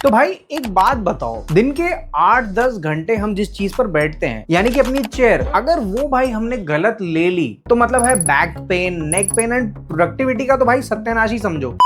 तो भाई एक बात बताओ, दिन के 8-10 घंटे हम जिस चीज पर बैठते हैं यानी कि अपनी चेयर, अगर वो भाई हमने गलत ले ली तो मतलब है back pain, neck pain and productivity का तो भाई सत्यानाश ही समझो।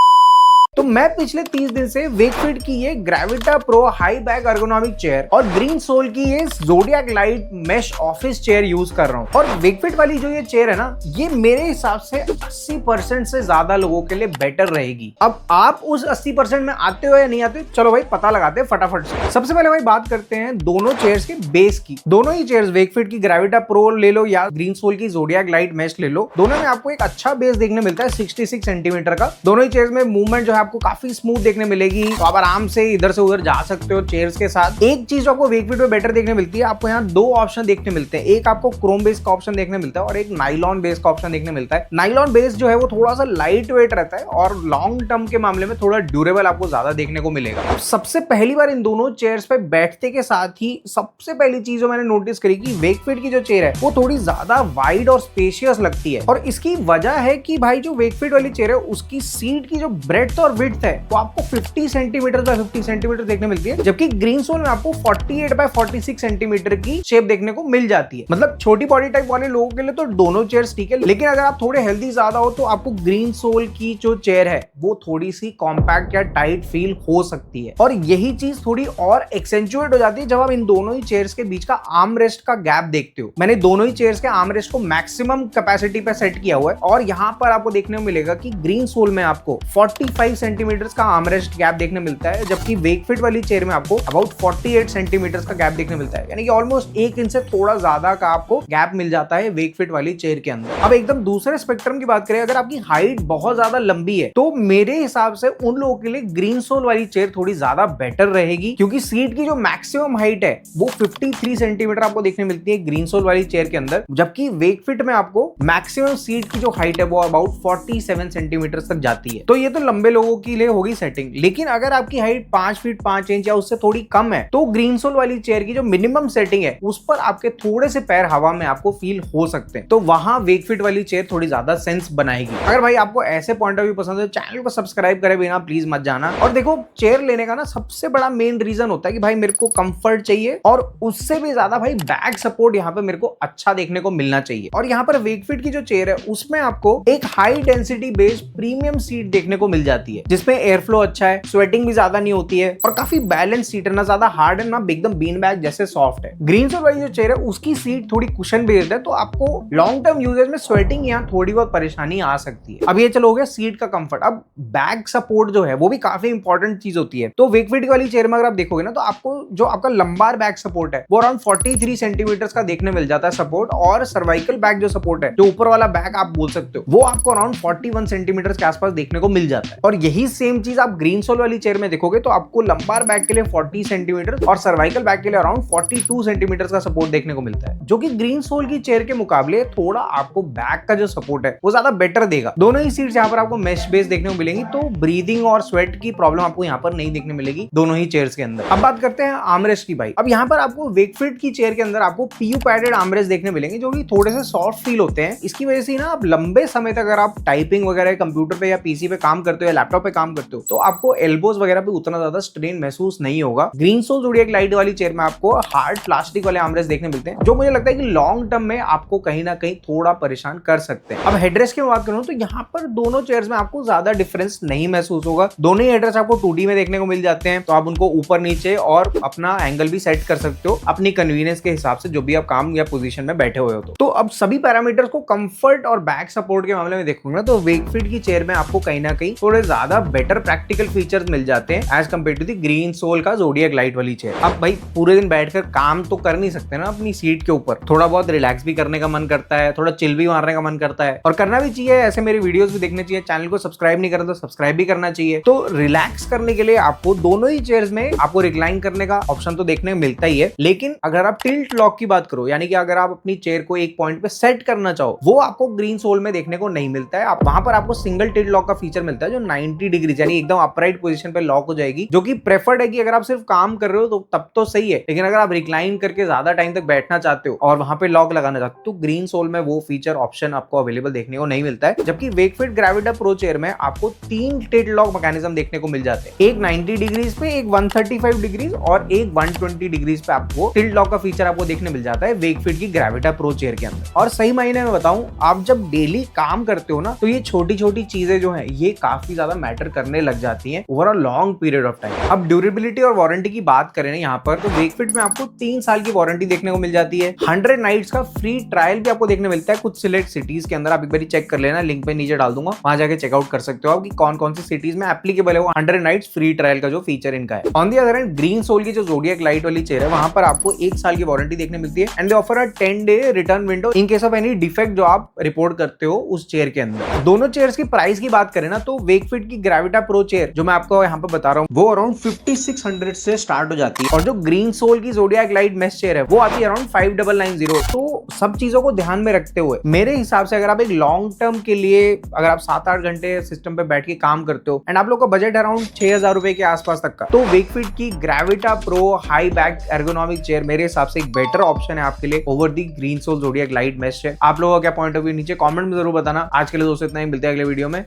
तो मैं पिछले 30 दिन से वेकफिट की ये Gravita Pro high back ergonomic chair और ग्रीन सोल की ये Zodiac Lite mesh office chair use कर रहा हूँ। और वेकफिट वाली जो ये चेयर है ना, ये मेरे हिसाब से 80% से ज्यादा लोगों के लिए बेटर रहेगी। अब आप उस 80% में आते हो या नहीं आते हो, चलो भाई पता लगाते हैं फटाफट से। सबसे पहले भाई बात करते हैं दोनों चेयर्स के बेस की। दोनों ही चेयर्स, वेकफिट की ग्रेविटा प्रो ले लो या ग्रीन सोल की ज़ोडिएक लाइट मेश ले लो, दोनों में आपको एक अच्छा बेस देखने मिलता है 66 सेंटीमीटर का। दोनों ही चेयर्स में मूवमेंट जो है आपको काफी स्मूथ देखने मिलेगी, तो आप आराम से इधर से उधर जा सकते हो चेयर्स के साथ। एक चीज आपको वेकफिट में बेटर देखने मिलती है, आपको यहाँ दो ऑप्शन देखने मिलते हैं। एक आपको क्रोम बेस का ऑप्शन देखने मिलता है और एक नाइलॉन बेस का ऑप्शन देखने मिलता है। नाइलॉन बेस जो है वो थोड़ा सा लाइट वेट रहता है और लॉन्ग टर्म के मामले में थोड़ा ड्यूरेबल आपको ज्यादा देखने को मिलेगा। अब सबसे पहली बार इन दोनों चेयर्स पे बैठते के साथ ही सबसे पहली चीज जो मैंने नोटिस करी कि वेकफिट की जो चेयर है वो थोड़ी ज्यादा वाइड और स्पेशियस लगती है। और इसकी वजह है कि भाई जो वेकफिट वाली चेयर है उसकी सीट की जो ब्रेड्थ और विड्थ है वो आपको 50 सेंटीमीटर बाय 50 सेंटीमीटर देखने मिलती है, जबकि ग्रीन सोल में आपको 48 बाय 46 सेंटीमीटर की शेप देखने को मिल जाती है। मतलब छोटी बॉडी टाइप वाले लोगों के लिए तो दोनों चेयर्स ठीक है, लेकिन अगर आप थोड़े हेल्दी ज्यादा हो तो आपको ग्रीन सोल की जो चेयर है वो थोड़ी सी कॉम्पैक्ट या टाइट फील हो सकती है। और यही चीज थोड़ी और एक्सेंचुएट हो जाती है जब आप इन दोनों ही चेयर्स के बीच का आर्म रेस्ट का गैप देखते हो। मैंने दोनों ही चेयर्स के आर्म रेस्ट को मैक्सिमम कैपेसिटी पे सेट किया हुआ है और यहाँ पर आपको देखने को मिलेगा कि ग्रीन सोल में आपको 45 सेंटीमीटर का आर्म रेस्ट गैप देखने मिलता है, जबकि वेकफिट वाली चेयर में आपको अबाउट 48 सेंटीमीटर का गैप देखने मिलता है, यानी कि ऑलमोस्ट 1 इंच से थोड़ा ज्यादा का आपको गैप मिल जाता है वेकफिट वाली चेयर के अंदर। अब एकदम दूसरे स्पेक्ट्रम की बात करें, अगर आपकी हाइट बहुत ज्यादा लंबी है तो मेरे हिसाब से उन लोगों के लिए ग्रीन सोल वाली चेयर थोड़ी ज्यादा बेटर रहेगी, क्योंकि सीट की जो मैक्सिमम हाइट है वो 53 सेंटीमीटर आपको देखने मिलती है ग्रीन सोल वाली चेयर के अंदर, जबकि वेकफिट में आपको मैक्सिमम सीट की जो हाइट है वो अबाउट 47 सेंटीमीटर तक जाती है। तो ये तो लंबे लोगों के लिए होगी सेटिंग, लेकिन अगर आपकी हाइट 5 फीट 5 इंच या उससे थोड़ी कम है तो ग्रीन सोल वाली चेयर की जो मिनिमम सेटिंग है उस पर आपके थोड़े से पैर हवा में आपको फील हो सकते हैं, तो वहां वेकफिट वाली चेयर थोड़ी ज्यादा सेंस बनाएगी। अगर भाई आपको ऐसे पॉइंट ऑफ व्यू पसंद है, चैनल को सब्सक्राइब करे बिना प्लीज मत जाना। और देखो, चेयर लेने का ना सबसे बड़ा मेन रीजन होता है कि भाई मेरे को कंफर्ट चाहिए और उससे भी ज्यादा भाई बैक सपोर्ट यहाँ पे मेरे को अच्छा देखने को मिलना चाहिए। और यहाँ पर वेकफिट की जो चेयर है उसमें आपको एक high density based premium seat देखने को मिल जाती है, जिसमें एयर फ्लो अच्छा है, स्वेटिंग भी ज्यादा नहीं होती है और काफी बैलेंस सीट है, ना ज्यादा हार्ड है ना एकदम बीन बैग जैसे सॉफ्ट है। ग्रीन सोल वाली जो चेयर है उसकी सीट थोड़ी कुशन बेस्ड है, तो आपको लॉन्ग टर्म यूजेज में स्वेटिंग यहाँ थोड़ी बहुत परेशानी आ सकती है। अब ये चलो हो गया सीट का कंफर्ट। अब बैक सपोर्ट जो है वो भी काफी इंपॉर्टेंट चीज होती है। तो वेकफिट वाली चेयर में अगर आप देखोगे ना तो आपको जो आपका लंबार बैक सपोर्ट है वो अराउंड 43 सेंटीमीटर का देखने मिल जाता है सपोर्ट, और सर्वाइकल बैक जो सपोर्ट है, जो ऊपर वाला बैक आप बोल सकते हो, वो आपको अराउंड 41 सेंटीमीटर के आसपास देखने को मिल जाता है। और यही सेम चीज आप ग्रीन सोल वाली चेयर में देखोगे तो आपको लंबार बैक के लिए 40 सेंटीमीटर और सर्वाइकल बैक के लिए अराउंड 42 सेंटीमीटर का सपोर्ट देखने को मिलता है, जो कि ग्रीन सोल की चेयर के मुकाबले थोड़ा आपको बैक का जो सपोर्ट है वो ज्यादा बेटर देगा। दोनों ही सीट्स यहाँ पर आपको मेश बेस देखने को मिलेंगी, तो ब्रीदिंग और स्वेट की प्रॉब्लम आपको यहाँ पर नहीं देखने मिलेगी दोनों ही चेयर्स के अंदर। अब बात करते हैं आर्मरेस्ट की भाई। अब यहाँ पर आपको वेकफिट की चेयर के अंदर आपको पीयू पैडेड आर्मरेस्ट देखने मिलेंगे, जो कि थोड़े से सॉफ्ट फील होते हैं। इसकी वजह से ना आप लंबे समय तक अगर आप टाइपिंग वगैरह कंप्यूटर पे या पीसी पे काम करते हो या लैपटॉप पे काम करते हो तो आपको एल्बोज वगैरह पे उतना ज्यादा स्ट्रेन महसूस नहीं होगा। ग्रीन सोल ज़ोडिएक लाइट वाली चेयर में आपको हार्ड प्लास्टिक वाले आर्मरेस्ट देखने मिलते हैं, जो मुझे लगता है कि लॉन्ग टर्म में आपको कहीं ना कहीं थोड़ा परेशान कर सकते हैं। अब हेडरेस्ट की बात करूं तो यहाँ पर दोनों चेयर्स में आपको ज्यादा डिफरेंस नहीं महसूस होगा। दोनों ही हेडरेस्ट आपको 2D में देखने को मिल जाते हैं, तो आप उनको ऊपर नीचे और अपना एंगल भी सेट कर सकते हो अपनी कन्वीनियंस के हिसाब से, जो भी आप काम या पोजीशन में बैठे हुए हो। तो अब सभी पैरामीटर्स को कंफर्ट और बैक सपोर्ट के मामले में देखोगे ना तो वेकफिट की चेयर में आपको कहीं ना कहीं थोड़े ज्यादा बेटर प्रैक्टिकल फीचर्स मिल जाते हैं as compare to the Green Soul का ज़ोडिएक लाइट वाली चेयर। अब भाई पूरे दिन बैठकर काम तो कर नहीं सकते ना अपनी सीट के ऊपर, थोड़ा बहुत रिलैक्स भी करने का मन करता है, थोड़ा चिल भी मारने का मन करता है, और करना भी चाहिए। ऐसे मेरे वीडियोस भी देखने चाहिए। चैनल को सब्सक्राइब नहीं करें तो सब्सक्राइब भी करना चाहिए। तो रिलैक्स करने के लिए आपको दोनों ही चेयर्स में आपको रिक्लाइन करने का ऑप्शन तो देखने को मिलता ही है, लेकिन अगर आप टिल्ट लॉक की बात करो, यानी कि अगर आप अपनी चेयर को एक पॉइंट पे सेट करना चाहो, वो आपको ग्रीन सोल में देखने को नहीं मिलता है। आप वहां पर आपको सिंगल टिल्ट लॉक का फीचर मिलता है जो 90 डिग्री यानी एकदम अपराइट पोजीशन पे लॉक हो जाएगी, जो कि प्रेफर्ड है कि अगर आप सिर्फ काम कर रहे हो तो तब तो सही है, लेकिन अगर आप रिक्लाइन करके ज्यादा टाइम तक बैठना चाहते हो और वहां पे लॉक लगाना चाहते हो तो ग्रीन सोल में वो फीचर ऑप्शन आपको अवेलेबल देखने को नहीं मिलता है। जबकि वेकफिट ग्रेविटा प्रो चेयर में आपको 3 टिल्ट लॉक मैकेनिज्म देखने को मिल जाते हैं, एक 90 डिग्रीज पे, एक 135 डिग्रीज और एक 120 डिग्रीज पे आपको टिल्ट लॉक का फीचर आपको देखने मिल जाता है वेकफिट की ग्रेविटा प्रो चेयर के अंदर। और सही मायने में बताऊं, आप जब डेली काम करते हो ना तो ये छोटी छोटी चीजें जो है ये काफी ज्यादा मैटर करने लग जाती हैं over a long period of time. अब ड्यूरेबिलिटी और वारंटी की बात करें ना यहाँ पर, तो वेकफिट में आपको 3 साल की वारंटी देखने को मिल जाती है। 100 नाइट्स का फ्री ट्रायल भी आपको देखने मिलता है कुछ सिलेक्ट सिटीज के अंदर। आप एक बार चेक कर लेना, लिंक पे नीचे डाल दूंगा, वहां जाके चेकआउट कर सकते हो आप कि कौन कौन सी सिटीज में एप्लीकेबल है वो 100 नाइट्स फ्री ट्रायल का जो फीचर इनका है। On the other hand Green Soul की जो ज़ोडिएक लाइट वाली चेयर है वहां पर आपको 1 साल की वारंटी देखने मिलती है and they offer a 10 day return window in case of any defect जो आप रिपोर्ट करते हो उस चेयर के अंदर। दोनों चेयर्स की प्राइस की बात करें ना तो वेकफिट की ग्रेविटा प्रो चेयर जो मैं आपको यहाँ पे बता रहा हूँ वो अराउंड 5600 से स्टार्ट हो जाती है, और जो ग्रीन सोल की ज़ोडिएक लाइट मेश चेयर है वो आती है अराउंड 5990। तो सब चीजों को ध्यान में रखते हुए मेरे हिसाब से अगर आप एक लॉन्ग टर्म के लिए अगर आप 7-8 घंटे सिस्टम पे बैठ के काम करते हो एंड आप लोग का बजट अराउंड 6000 रुपए के आसपास तक का, तो वेकफिट की Gravita Pro high back ergonomic chair मेरे हिसाब से एक बेटर ऑप्शन है आपके लिए over the Green Soul Zodiac Lite mesh chair. आप लोगों का क्या पॉइंट ऑफ व्यू नीचे कमेंट में जरूर बताना। आज के लिए दोस्तों इतना ही, मिलते हैं अगले वीडियो में।